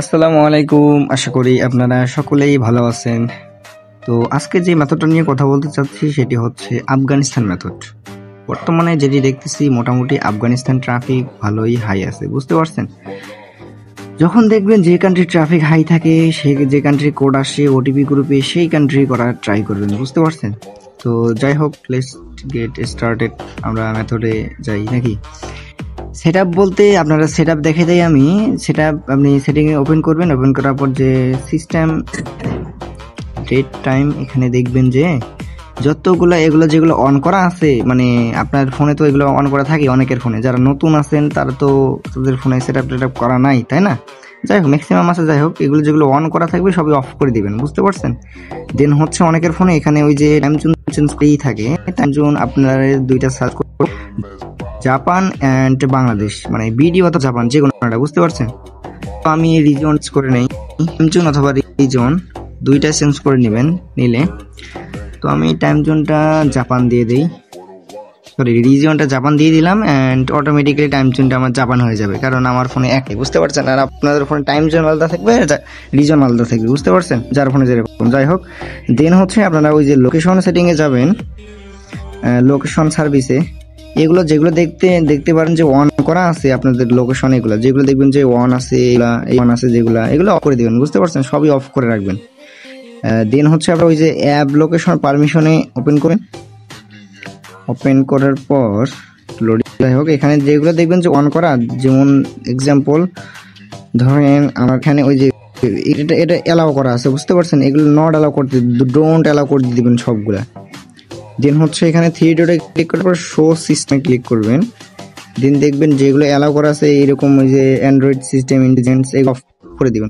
আসসালামু আলাইকুম, আশা করি আপনারা সকলেই ভালো আছেন। তো আজকে যে মেথডটা নিয়ে কথা বলতে চাচ্ছি সেটি হচ্ছে আফগানিস্তান মেথড। বর্তমানে যেটি দেখতেছি মোটামুটি আফগানিস্তান ট্রাফিক ভালোই হাই আছে, বুঝতে পারছেন? যখন দেখবেন যে কান্ট্রি ট্রাফিক হাই থাকে, সে যে কান্ট্রি কোড আসে ওটিপি গ্রুপে, সেই কান্ট্রি করার ট্রাই করবেন, বুঝতে পারছেন? তো যাই হোক, লেটস গেট স্টার্টেড। আমরা মেথডে যাই নাকি? সেটআপ বলতে আপনারা সেটআপ দেখে দেই আমি। সেটআপ আপনি সেটিং এ ওপেন করবেন, ওপেন করার পর যে সিস্টেম ডেট টাইম, এখানে দেখবেন যে যতগুলো এগুলো যেগুলো অন করা আছে, মানে আপনার ফোনে তো এগুলো অন করা থাকে, অনেকের ফোনে যারা নতুন আছেন তারা তো তাদের ফোনে সেটআপ টেটআপ করা নাই, তাই না? যাই হোক, ম্যাক্সিমাম আছে। যাই হোক, এগুলো যেগুলো অন করা থাকবে সবই অফ করে দিবেন, বুঝতে পারছেন? দেন হচ্ছে অনেকের ফোনে এখানে ওই যে টাইম জোন চেঞ্জ করেই থাকে। টাইম জোন আপনার দুইটা সার্চ করুন, জাপান অ্যান্ড বাংলাদেশ, মানে বিডি অথবা জাপান, যে কোনোটা, বুঝতে পারছেন? তো আমি রিজন করে নেই, টাইম জোন অথবা রিজন দুইটা চেঞ্জ করে নেবেন। নিলে তো আমি টাইম জোনটা জাপান দিয়ে দিই, সরি রিজিয়নটা জাপান দিয়ে দিলাম, অ্যান্ড অটোমেটিক্যালি টাইম জোনটা আমার জাপান হয়ে যাবে, কারণ আমার ফোনে একই, বুঝতে পারছেন? আর আপনাদের ফোনে টাইম জোন আলাদা থাকবে, রিজন আলাদা থাকবে, বুঝতে পারছেন? যার ফোনে যেরকম। যাই হোক, দেন হচ্ছে আপনারা ওই যে লোকেশন সেটিংয়ে যাবেন, লোকেশন সার্ভিসে। এগুলো যেগুলো দেখতে পারেন যে অন করা আছে আপনাদের লোকেশন, এগুলো যেগুলো দেখবেন যে অন আছে, অন আছে যেগুলো, এগুলো অফ করে দিবেন, বুঝতে পারছেন? সবই অফ করে রাখবেন। দেন হচ্ছে আপনারা ওই যে অ্যাপ লোকেশন পারমিশনে ওপেন করেন। ওপেন করার পর লোডিং, যাই হোক, এখানে যেগুলো দেখবেন যে অন করা, যেমন এক্সাম্পল ধরেন আমার এখানে ওই যে এটা অ্যালাউ করা আছে, বুঝতে পারছেন? এগুলো নট অ্যালাউ করতে, ডোন্ট অ্যালাউ করে দিবেন সবগুলা। দেন হচ্ছে এখানে থ্রি ডটে ক্লিক করার পর শো সিস্টেম ক্লিক করবেন। দেন দেখবেন যেগুলো অ্যালাউ করা আছে এরকম ওই যে অ্যান্ড্রয়েড সিস্টেম ইন্টেলিজেন্স, এগুলো অফ করে দিবেন,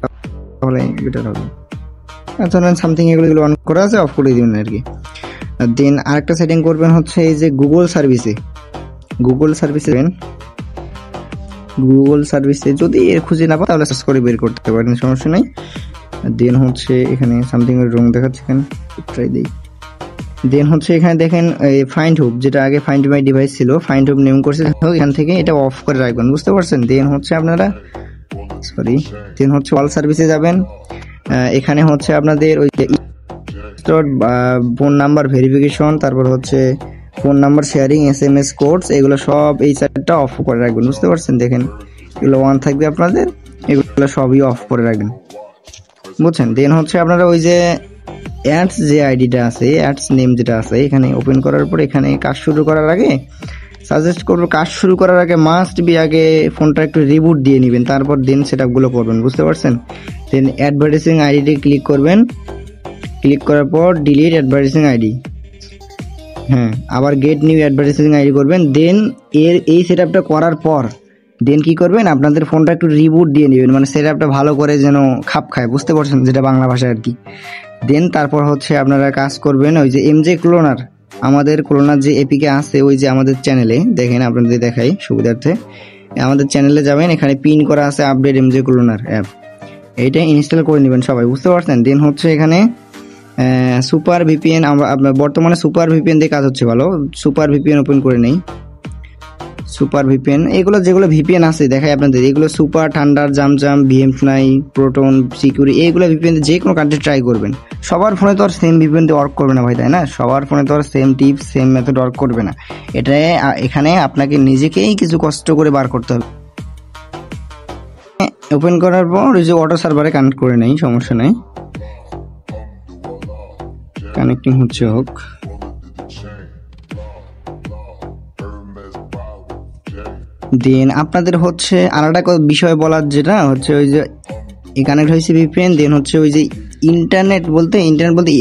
তাহলে বেটার হবে। ধরেন সামথিং এগুলো অন করা আছে, অফ করে দিবেন আর কি। দেন আরেকটা সেটিং করবেন হচ্ছে এই যে গুগল সার্ভিসে যদি এর খুঁজে না পান তাহলে সার্চ করে বের করতে পারেন, সমস্যা নেই। দেন হচ্ছে এখানে সামথিং রং দেখাচ্ছে, এখানে ট্রাই দিই। দেন হচ্ছে এখানে দেখেন ফাইন্ড হুব, যেটা আগে ফাইন্ড মাই ডিভাইস ছিল, ফাইন্ড হুব নেম করছে, এখান থেকে এটা অফ করে রাখবেন, বুঝতে পারছেন? দেন হচ্ছে আপনারা দেন হচ্ছে অল সার্ভিসে যাবেন। এখানে হচ্ছে আপনাদের ওই যে ফোন নাম্বার ভেরিফিকেশন, তারপর হচ্ছে phone number sharing, SMS codes, এগুলো সব এই সাইডটা অফ করে রাখবেন, বুঝতে পারছেন? দেখেন এগুলো অন থাকবে আপনাদের, এগুলো সবই অফ করে রাখবেন, বুঝছেন? দেন হচ্ছে আপনারা ওই যে অ্যাডস যে আইডিটা আছে, অ্যাডস নেম যেটা আছে, এখানে ওপেন করার পর এখানে কাজ শুরু করার আগে সাজেস্ট করবো, কাজ শুরু করার আগে মাস্ট বি আগে ফোনটা একটু রিবুট দিয়ে নেবেন, তারপর দেন সেটআপগুলো করবেন, বুঝতে পারছেন? দেন অ্যাডভার্টাইজিং আইডিতে ক্লিক করবেন, ক্লিক করার পর ডিলিট অ্যাডভার্টাইজিং আইডি, হ্যাঁ, আবার গেট নিউ অ্যাডভার্টাইজিং আইডি করবেন। দেন এই সেটআপটা করার পর দেন কি করবেন, আপনাদের ফোনটা একটু রিবুট দিয়ে নেবেন, মানে সেটআপটা ভালো করে যেন খাপ খায়, বুঝতে পারছেন? যেটা বাংলা ভাষায় আর কি। দেন তারপর হচ্ছে আপনারা কাজ করবেন ওই যে এমজে ক্লোনার, আমাদের ক্লোনার যে এপিকে আছে ওই যে আমাদের চ্যানেলে, দেখেন আপনাদের দেখাই সুবিধার্থে, আমাদের চ্যানেলে যাবেন, এখানে পিন করা আছে আপডেট এমজে ক্লোনার অ্যাপ, এইটা ইনস্টল করে নেবেন সবাই, বুঝতে পারছেন? দেন হচ্ছে এখানে সুপার ভিপিএন, আমরা বর্তমানে সুপার ভিপিএন দিয়ে কাজ হচ্ছে ভালো, সুপার ভিপিএন ওপেন করে নেই। সুপার ভিপিএন, এগুলো যেগুলো ভিপিএন আছে দেখাই আপনাদের, এগুলো সুপার, থান্ডার, জামজাম, ভিএম9, প্রোটন, সিকিউরিটি, এইগুলো ভিপিএন যে কোনো কান্ট্রি ট্রাই করবেন। সবার ফোনে তো আর সেম ভিপিএন দিয়ে ওয়ার্ক করবে না ভাই, তাই না? সবার ফোনে তো আর same tips same method work করবে না। এখানে আপনাকে নিজেকেই কিছু কষ্ট করে বার করতে হবে। ওপেন করার পর ওই যে অটো সার্ভারে কানেক্ট করে নেই, সমস্যা নেই, কানেক্টিং হচ্ছে, হোক। দেন আপনাদের হচ্ছে আরেকটা বিষয় বলার, যেটা হচ্ছে ওই যে কানেক্ট হয়েছে ভিপিএন, দেন হচ্ছে ওই যে ইন্টারনেট বলতে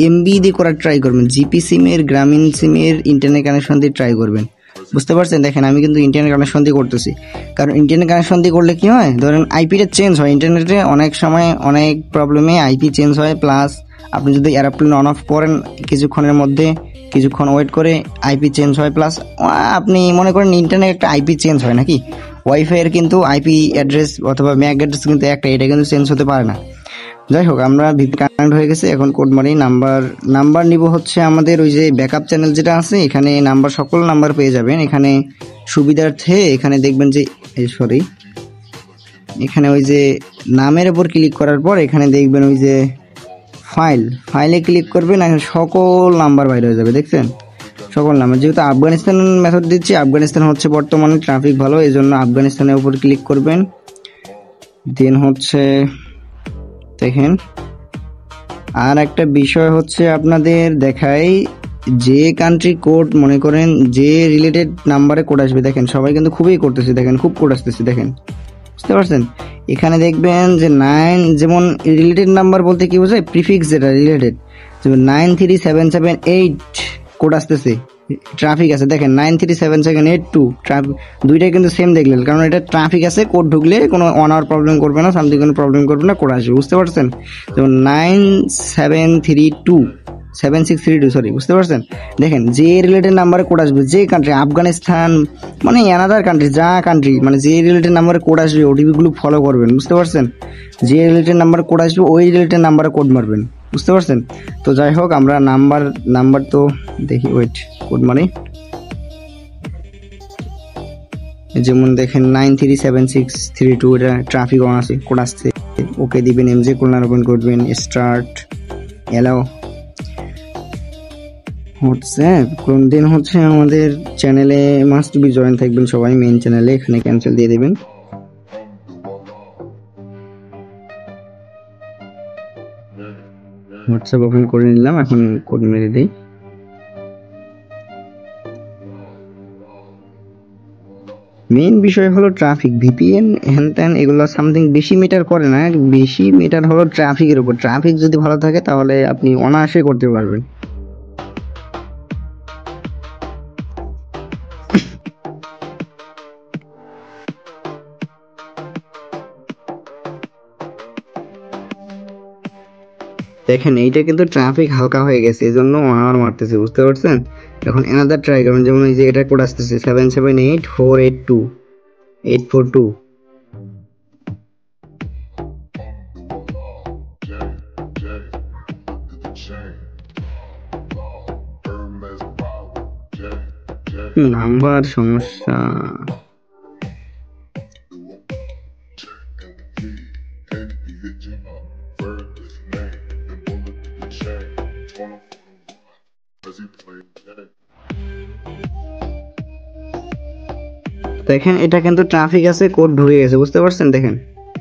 এমবি দিয়ে করার ট্রাই করবেন, জিপি সিমের, গ্রামীণ সিমের ইন্টারনেট কানেকশন দিয়ে ট্রাই করবেন, বুঝতে পারছেন? দেখেন আমি কিন্তু ইন্টারনেট কানেকশন দিয়ে করতেছি, কারণ ইন্টারনেট কানেকশন দিয়ে করলে কি হয়, ধরেন আইপিটা চেঞ্জ হয়, ইন্টারনেটে অনেক সময় অনেক প্রবলেমে আইপি চেঞ্জ হয়, প্লাস আপনি যদি এরোপ্লেন অন অফ করেন কিছুক্ষণের মধ্যে, কিছুক্ষণ ওয়েট করে আইপি চেঞ্জ হয়, প্লাস আপনি মনে করেন ইন্টারনেট একটা আইপি চেঞ্জ হয় নাকি, ওয়াইফাই এর কিন্তু আইপি অ্যাড্রেস অথবা ম্যাক অ্যাড্রেস কিন্তু একটা, এটা কিন্তু চেঞ্জ হতে পারে না। যাই হোক, আমরা ভিপি কানেক্ট হয়ে গেছে, এখন কোড মারি, নাম্বার নিব হচ্ছে আমাদের ওই যে ব্যাকআপ চ্যানেল যেটা আছে, এখানে নাম্বার, সকল নাম্বার পেয়ে যাবেন। এখানে সুবিধার্থে এখানে দেখবেন যে এখানে ওই যে নামের উপর ক্লিক করার পর এখানে দেখবেন ওই যে ফাইলে ক্লিক করবেন, এখানে সকল নাম্বার বাইরে হয়ে যাবে। দেখছেন সকল নাম্বার, যেহেতু আফগানিস্তান মেথড দিচ্ছি, আফগানিস্তান হচ্ছে বর্তমানে ট্রাফিক ভালো, এই জন্য আফগানিস্তানের উপর ক্লিক করবেন। দেন হচ্ছে দেখেন আর একটা বিষয় হচ্ছে আপনাদের দেখাই, যে কান্ট্রি কোড মনে করেন যে রিলেটেড নাম্বারে কোড আসবে, দেখেন সবাই কিন্তু খুবই করতেছে, দেখেন খুব কোড আসতেছে, দেখেন বুঝতে পারছেন। এখানে দেখবেন যে 9, যেমন রিলেটেড নাম্বার বলতে কি বোঝায়, প্রিফিক্স যেটা রিলেটেড, যেমন 93778 কোড আসতেছে, ট্রাফিক আছে। দেখেন 93778 ট্রাফিক, দুইটাই কিন্তু সেম দেখলেন, কারণ এটা ট্রাফিক আছে, কোড ঢুকলে কোনো 1 আওয়ার প্রবলেম করবে না, সামথিং কোনো প্রবলেম করবে না, কোড আসবে, বুঝতে পারছেন। যেমন 7632 সরি, বুঝতে পারছেন। দেখেন যে রিলেটেড নাম্বারে কোড আসবে, যে কান্ট্রি আফগানিস্তান মানে অ্যানাদার কান্ট্রি, যা কান্ট্রি মানে যে রিলেটেড নাম্বারে কোড আসবে ওটিপিগুলো ফলো করবেন, বুঝতে পারছেন। যে রিলেটেড নাম্বারে কোড আসবে ওই রিলেটেড নাম্বারে কোড মারবেন, বুঝতে পারছেন। তো যাই হোক আমরা নাম্বার তো দেখি, ওয়েট, কোড মানে যেমন দেখেন 937632, এটা ট্রাফিক অন আছে, কোড আসছে, ওকে দিবেন, এমজে কোলনার ওপেন করবেন, স্টার্ট এলাও হোয়াটসঅ্যাপ। কোন দিন হচ্ছে আমাদের চ্যানেলে মাস্ট বি জয়েন থাকবেন সবাই, মেইন চ্যানেলে, এখানে ক্যান্সেল দিয়ে দেবেন। হোয়াটসঅ্যাপ ওপেন করে নিলাম, এখন কোড মেরে দিই। মেইন বিষয় হলো ট্রাফিক, ভিপিএন হ্যান ত্যান এগুলো সামথিং বেশি মিটার করে না, বেশি মিটার হলো ট্রাফিকের উপর। ট্রাফিক যদি ভালো থাকে তাহলে আপনি অনায়াসে করতে পারবেন। দেখেন এইটা কিন্তু ট্রাফিক হালকা হয়ে গেছে, এই জন্য আর মারতেছে, বুঝতে পারছেন। এখন এনাদার ট্রাই করুন, যেমন এই যে এটা কোড আসতেছে 778482 নাম্বার সমস্যা। দেখেন এটা কিন্তু ট্রাফিক আছে, কোড ঢুকে গেছে, বুঝতে পারছেন। দেখেন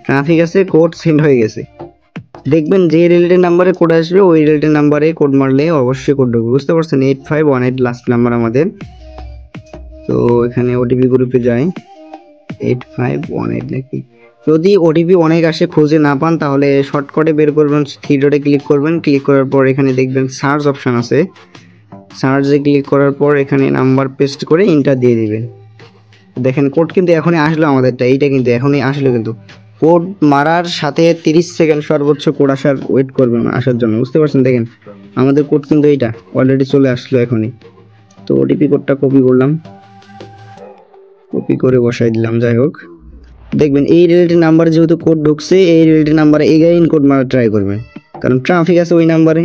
ট্রাফিক আছে, কোড সেন্ড হয়ে গেছে। দেখবেন যে রিলেটেড নাম্বারে কোড আসবে ওই রিলেটেড নাম্বারে কোড মারলে অবশ্যই কোড ঢুকবে, বুঝতে পারছেন। 8518 লাস্ট নাম্বার আমাদের। তো এখানে ওটিপি গ্রুপে যাই, 8518 নাকি। যদি ওটিপি অনেক আসে খুঁজে না পান তাহলে শর্টকাটে বের করবেন, 3 ডটে ক্লিক করবেন, ক্লিক করার পর এখানে দেখবেন সার্চ অপশন আছে, সার্চে ক্লিক করার পর এখানে নাম্বার পেস্ট করে এন্টার দিয়ে দিবেন। দেখেন কোড কিন্তু এখনই আসলো আমাদেরটা, এইটা কিন্তু এখনই আসলো, কিন্তু কোড মারার সাথে 30 সেকেন্ড সর্বোচ্চ কোড আসার ওয়েট করবেন আসার জন্য, বুঝতে পারছেন। দেখেন আমাদের কোড কিন্তু এইটা অলরেডি চলে আসলো এখনই। তো ওটিপি কোডটা কপি করলাম, কপি করে বসাই দিলাম। যাই হোক দেখবেন এই রিলেটেড নাম্বারে যেহেতু কোড ঢুকছে, এই রিলেটেড নাম্বারে এগেইন কোড মারা ট্রাই করবেন, কারণ ট্রাফিক আছে ওই নাম্বারে।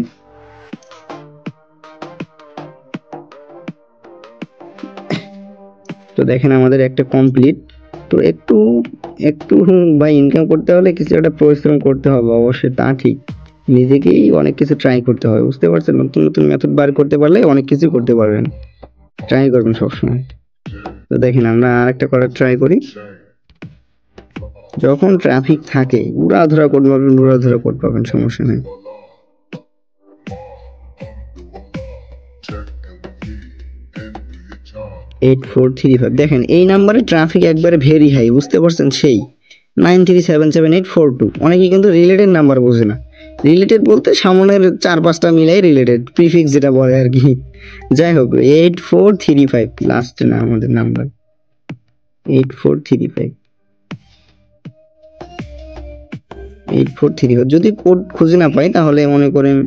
তো দেখেন আমাদের একটা কমপ্লিট। তো একটু একটু ভাই ইনকাম করতে হলে কিছু একটা পরিশ্রম করতে হবে অবশ্যই, তা ঠিক, নিজেকেই অনেক কিছু ট্রাই করতে হবে, বুঝতে পারছেন। নতুন নতুন মেথড বার করতে পারলে অনেক কিছু করতে পারবেন, ট্রাই করবেন সবসময়। তো দেখেন আমরা আরেকটা করার ট্রাই করি। যখন ট্রাফিক থাকে উড়াধরা কোড পাবেন, উড়াধরা কোড পাবেন, সমস্যা নেই। এইট 435 দেখেন এই নাম্বারে ট্রাফিক একবারে ভেরি হাই, বুঝতে পারছেন। সেই 937782 অনেকে কিন্তু রিলেটেড নাম্বার বোঝে না, রিলেটেড বলতে সামনের 4-5টা মিলাই রিলেটেড, প্রিফিক্স যেটা বলে আর কি। যাই হোক 8435 লাস্ট না আমাদের নাম্বার, 8435 যদি কোড খুঁজে না পাই তাহলে মনে করেন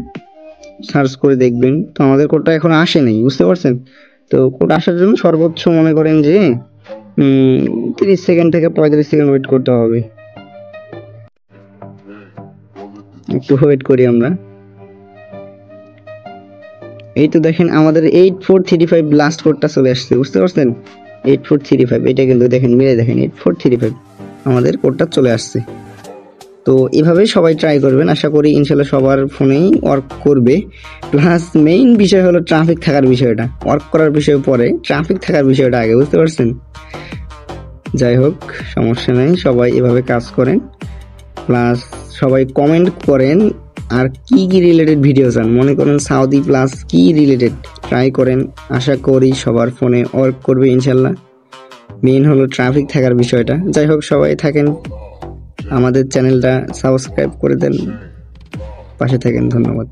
সার্চ করে দেখবেন। তো আমাদের কোডটা এখন আসে নাই, বুঝতে পারছেন। তো কোড আসার জন্য সর্বোচ্চ মনে করেন যে 30 সেকেন্ড থেকে 35 সেকেন্ড ওয়েট করতে হবে, একটু ওয়েট করি আমরা। এই তো দেখেন আমাদের 8435 লাস্ট কোডটা চলে আসছে, বুঝতে পারছেন। 8435 এটা কিন্তু দেখেন মিলে দেখেন 8435 আমাদের কোডটা চলে আসছে। তো এভাবেই সবাই ট্রাই করবেন, আশা করি ইনশাল্লাহ সবার ফোনেই ওয়ার্ক করবে। প্লাস মেইন বিষয় হলো ট্রাফিক থাকার বিষয়টা, ওয়ার্ক করার বিষয় পরে, ট্রাফিক থাকার বিষয়টা আগে, বুঝতে পারছেন? যাই হোক, সমস্যা নেই, সবাই এভাবে কাজ করেন। প্লাস সবাই কমেন্ট করেন আর কি কি রিলেটেড ভিডিও চান, মনে করেন সাউদি প্লাস কি রিলেটেড ট্রাই করেন, আশা করি সবার ফোনে ওয়ার্ক করবে ইনশাল্লাহ। মেইন হলো ট্রাফিক থাকার বিষয়টা। যাই হোক, সবাই থাকেন, আমাদের চ্যানেলটা সাবস্ক্রাইব করে দেন, পাশে থাকেন, ধন্যবাদ।